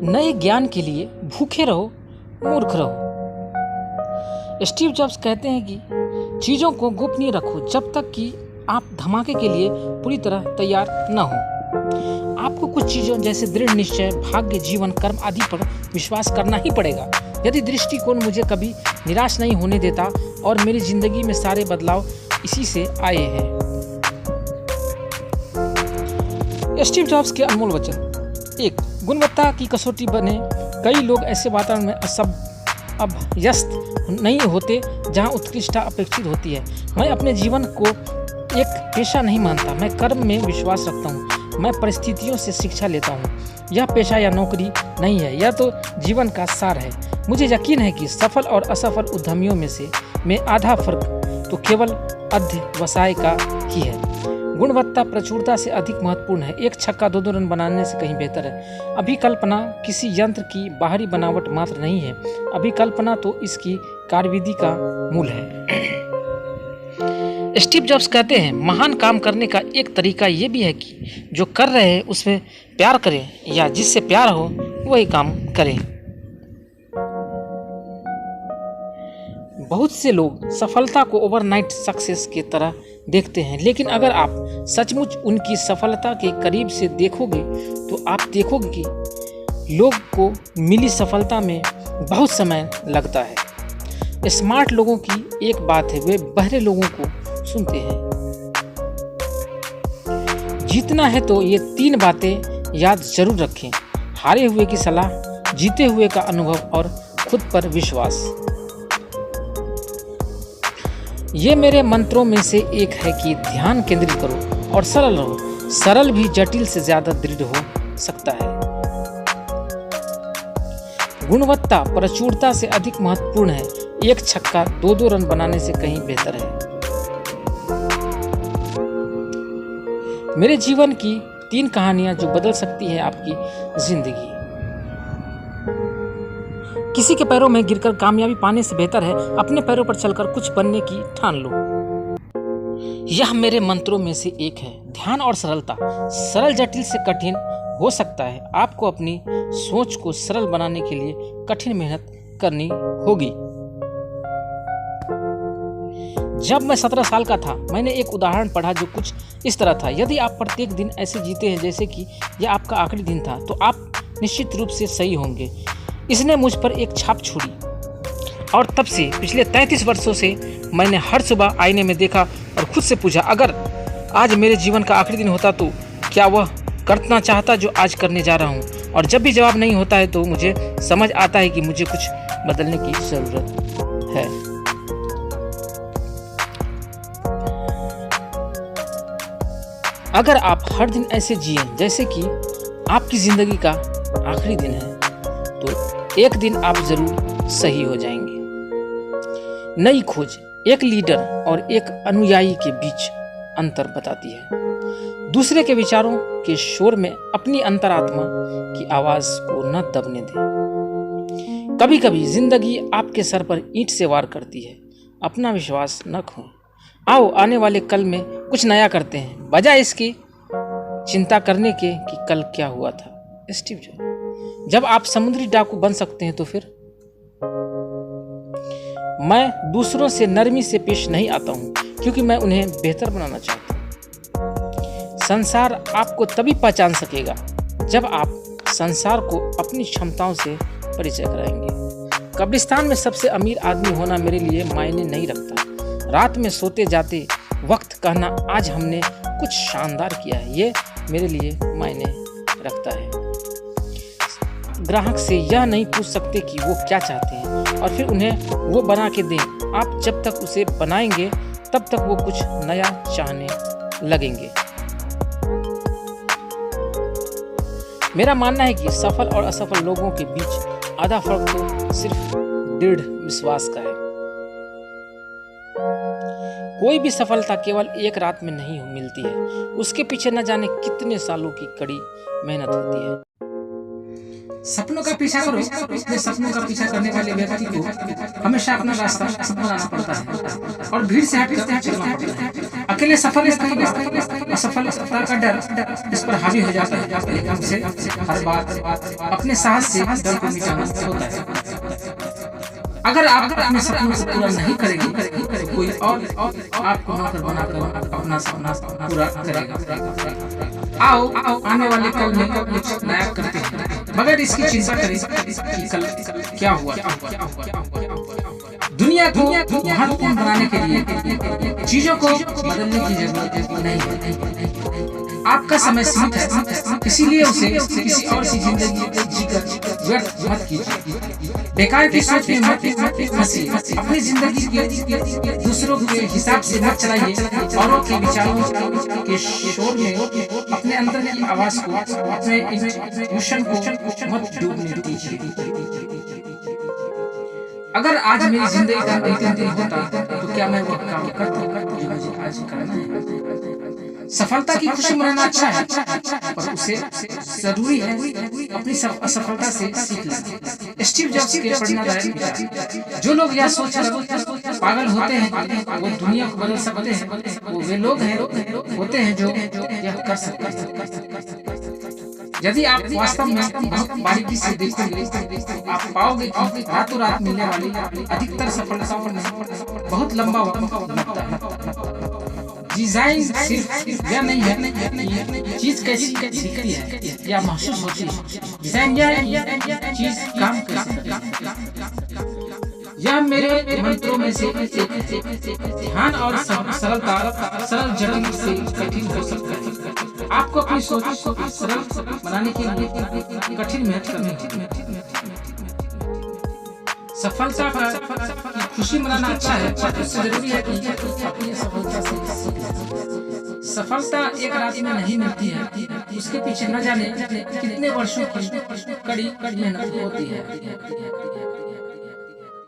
नए ज्ञान के लिए भूखे रहो, मूर्ख रहो। स्टीव जॉब्स कहते हैं कि चीज़ों को गोपनीय रखो जब तक कि आप धमाके के लिए पूरी तरह तैयार न हो। आपको कुछ चीज़ों जैसे दृढ़ निश्चय, भाग्य, जीवन, कर्म आदि पर विश्वास करना ही पड़ेगा। यदि दृष्टिकोण मुझे कभी निराश नहीं होने देता और मेरी जिंदगी में सारे बदलाव इसी से आए हैं। स्टीव जॉब्स के अनमोल वचन। 1. गुणवत्ता की कसौटी बने। कई लोग ऐसे वातावरण में अभ्यस्त नहीं होते जहां उत्कृष्टता अपेक्षित होती है। मैं अपने जीवन को एक पेशा नहीं मानता, मैं कर्म में विश्वास रखता हूँ। मैं परिस्थितियों से शिक्षा लेता हूँ। यह पेशा या नौकरी नहीं है, यह तो जीवन का सार है। मुझे यकीन है कि सफल और असफल उद्यमियों में आधा फर्क तो केवल अध्यवसाय का ही है। गुणवत्ता प्रचुरता से अधिक महत्वपूर्ण है। एक छक्का 2 रन बनाने से कहीं बेहतर है। अभिकल्पना किसी यंत्र की बाहरी बनावट मात्र नहीं है, अभिकल्पना तो इसकी कार्यविधि का मूल है। स्टीव जॉब्स कहते हैं, महान काम करने का एक तरीका ये भी है कि जो कर रहे हैं उसमें प्यार करें, या जिससे प्यार हो वही काम करें। बहुत से लोग सफलता को ओवरनाइट सक्सेस की तरह देखते हैं, लेकिन अगर आप सचमुच उनकी सफलता के करीब से देखोगे तो आप देखोगे कि लोग को मिली सफलता में बहुत समय लगता है। स्मार्ट लोगों की एक बात है, वे बहरे लोगों को सुनते हैं। जीतना है तो ये 3 बातें याद जरूर रखें: हारे हुए की सलाह, जीते हुए का अनुभव और खुद पर विश्वास। ये मेरे मंत्रों में से एक है कि ध्यान केंद्रित करो और सरल रहो। सरल भी जटिल से ज्यादा दृढ़ हो सकता है। गुणवत्ता प्रचुरता से अधिक महत्वपूर्ण है। एक छक्का 2 रन बनाने से कहीं बेहतर है। मेरे जीवन की 3 कहानियां जो बदल सकती है आपकी जिंदगी। किसी के पैरों में गिरकर कामयाबी पाने से बेहतर है अपने पैरों पर चलकर कुछ बनने की ठान लो। यह मेरे मंत्रों में से एक है। ध्यान और सरलता। सरल जटिल से कठिन हो सकता है। आपको अपनी सोच को सरल बनाने के लिए कठिन मेहनत करनी होगी। जब मैं 17 साल का था, मैंने एक उदाहरण पढ़ा जो कुछ इस तरह था: यदि आप प्रत्येक दिन ऐसे जीते हैं जैसे कि यह आपका आखिरी दिन था, तो आप निश्चित रूप से सही होंगे। इसने मुझ पर एक छाप छोड़ी और तब से पिछले 33 वर्षों से मैंने हर सुबह आईने में देखा और खुद से पूछा, अगर आज मेरे जीवन का आखिरी दिन होता तो क्या वह करना चाहता जो आज करने जा रहा हूँ। और जब भी जवाब नहीं होता है तो मुझे समझ आता है कि मुझे कुछ बदलने की जरूरत है। अगर आप हर दिन ऐसे जिए जैसे कि आपकी जिंदगी का आखिरी दिन है, तो एक दिन आप जरूर सही हो जाएंगे। नई खोज एक लीडर और एक अनुयायी के बीच अंतर बताती है। दूसरे के विचारों के शोर में अपनी अंतरात्मा की आवाज को न दबने दें। कभी कभी जिंदगी आपके सर पर ईंट से वार करती है। अपना विश्वास न खो। आओ आने वाले कल में कुछ नया करते हैं, बजाय इसकी चिंता करने के कि कल क्या हुआ था। Steve jobs. जब आप समुद्री डाकू बन सकते हैं तो फिर? मैं दूसरों से नरमी से पेश नहीं आता हूं क्योंकि मैं उन्हें बेहतर बनाना चाहता हूं। संसार आपको तभी पहचान सकेगा जब आप संसार को अपनी क्षमताओं से परिचय कराएंगे। कब्रिस्तान में सबसे अमीर आदमी होना मेरे लिए मायने नहीं रखता। रात में सोते जाते वक्त कहना, आज हमने कुछ शानदार किया है, ये मेरे लिए मायने रखता है। ग्राहक से यह नहीं पूछ सकते कि वो क्या चाहते हैं और फिर उन्हें वो बना के दें। आप जब तक उसे बनाएंगे तब तक वो कुछ नया चाहने लगेंगे। मेरा मानना है कि सफल और असफल लोगों के बीच आधा फर्क तो सिर्फ दृढ़ विश्वास का है। कोई भी सफलता केवल एक रात में नहीं मिलती है, उसके पीछे न जाने कितने सालों की कड़ी मेहनत होती है। सपनों का पीछा करो, अपने सपनों का पीछा करने वाले व्यक्ति को हमेशा अपना रास्ता बनाना पड़ता है और भीड़ से हटकर चलना पड़ता है। अकेले सफल असफलता का डर इस पर हावी हो जाता है, लेकिन हमसे हर बार अपने साहस से डर को मिटाना होता है। अगर आप अपने सपनों को पूरा नहीं करेंगे तो कोई और आपको नौकर बनाकर अपना सपना पूरा करेगा। आओ आने वाले कल में कुछ नया करते हैं, मगर इसकी चिंता करें कि कल क्या हुआ। दुनिया को महत्वपूर्ण बनाने के लिए चीजों को बदलने की जरूरत नहीं है। आपका समय सीमित है, इसीलिए उसे किसी और की जिंदगी जीकर व्यर्थ मत कीजिए। बेकार की सोच में मत फंसिए। अपनी जिंदगी के दूसरों के हिसाब से मत चलाइए। औरों के विचारों के शोर में अपने अंदर की आवाज को, अपने इंट्यूशन को मत डूबने दीजिए। अगर आज मेरी जिंदगी का अंतिम दिन होता तो क्या मैं वो काम करता जो मुझे आज करना है। सफलता की खुशी मनाना अच्छा है, पर उसे जरूरी है अपनी असफलता से सीख लेना। स्टीव जॉब्स के प्रेरणादायक विचार। जो लोग यह सोचकर पागल होते हैं वो दुनिया को बदल सकते हैं, वो वे लोग होते हैं जो यह कर सकते हैं। यदि आप वास्तव में बहुत बारीकी से देखेंगे, आप पाओगे कि रातों रात मिलने वाली अधिकतर सफलताओं में बहुत लंबा वक्त लगता है। डिजाइन सिर्फ यह नहीं है चीज कैसी दिखती है या महसूस होती है, डिजाइन यह चीज काम कैसे करती है। यह मेरे मंत्रों में से ध्यान और सरलता सरल जटिल से कठिन हो सकता है। आपको अपनी सोच को सरल बनाने के लिए कठिन मेहनत करनी है। सफलता का खुशी मनाना अच्छा है, पर उससे जरूरी है कि अपनी सफलता से सफलता एक रात में नहीं मिलती है, उसके पीछे न जाने कितने वर्षों की कड़ी मेहनत होती है।